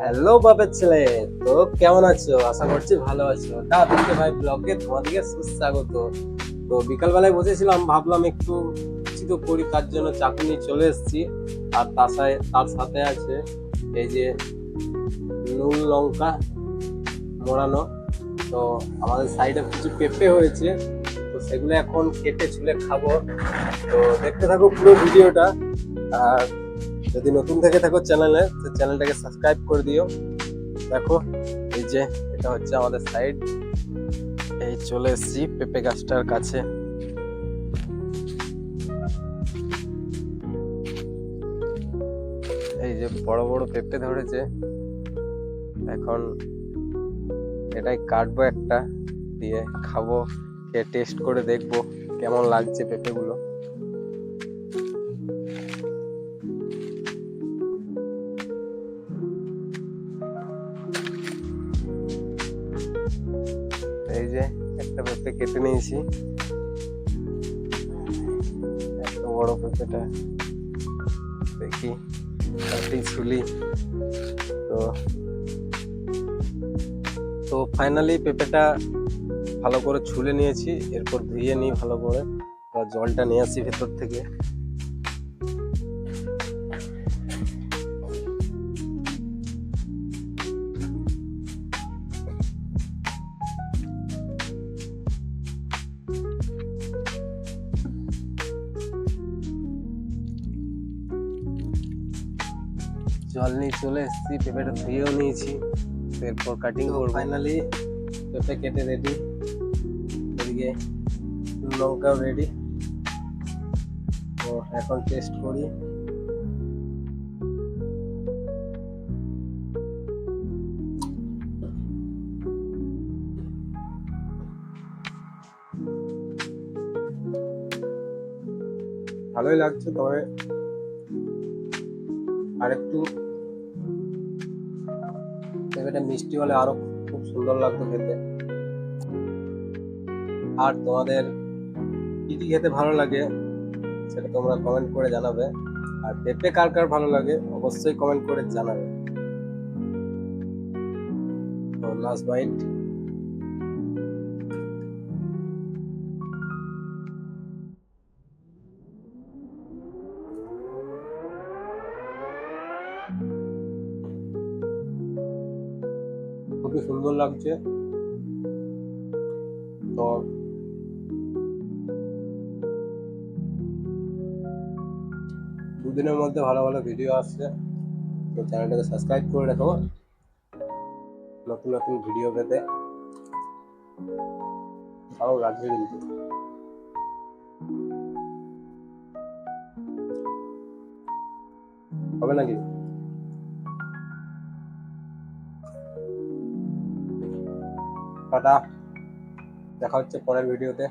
Hello বাপের ছেলে। তো কেমন আছো? আশা করছি ভালো আছো। দাদুকে ভাই ব্লগে তোমাদেরকে সুস্বাগত। তো বিকালবেলায় বসেছিলাম, ভাবলাম একটু কিছু তো করি, তার জন্য চাকু নিয়ে চলে এসেছি। আর তার সাথে আছে এই যে নুন লঙ্কা মোড়ানো। তো আমাদের সাইডে কিছু পেঁপে হয়েছে, তো সেগুলো এখন কেটে ছুলে খাবো। তো দেখতে থাকো পুরো ভিডিওটা। আর যদি নতুন থেকে থাকো চ্যানেলে, তো চ্যানেলটাকে সাবস্ক্রাইব করে দিও। দেখো, এই যে এটা হচ্ছে আমাদের সাইড। এই চলে এসেছি পেঁপে গাছটার কাছে। এই যে বড় বড় পেঁপে ধরেছে। এখন এটাই কাটবো, একটা দিয়ে খাবো, খেয়ে টেস্ট করে দেখবো কেমন লাগছে পেঁপেগুলো। এই যে একটা পেঁপে কেটে নিয়েছি, এত বড় পেঁপেটা। দেখি কাটি ছুলি। তো তো ফাইনালি পেঁপেটা ভালো করে ছুলে নিয়েছি, এরপর ধুয়ে নিই ভালো করে। আর জলটা নিয়ে আসি ভেতর থেকে। জল নিয়ে চলে এসেছি, পেঁপেটা ধুয়েও নিয়েছি, এরপর কাটিং করব। ফাইনালি পেঁপে কেটে রেডি, এদিকে লঙ্কাও রেডি। তো এখন টেস্ট করি। ভালোই লাগছে, তবে আরেকটু পেঁপেটা মিষ্টি হলে আরো খুব সুন্দর লাগতো খেতে। আর তোমাদের কি কি খেতে ভালো লাগে সেটা তোমরা কমেন্ট করে জানাবে। আর পেঁপে কার কার ভালো লাগে অবশ্যই কমেন্ট করে জানাবে। তো লাস্ট বাইট। খুবই সুন্দর লাগছে। তো দুদিনের মধ্যে ভালো ভালো ভিডিও আসছে, তো চ্যানেলটাকে সাবস্ক্রাইব করে রাখো নতুন নতুন ভিডিও পেতে। ভালো লাগছে কিন্তু। হবে নাকি? টাটা, দেখা হচ্ছে পরের ভিডিওতে।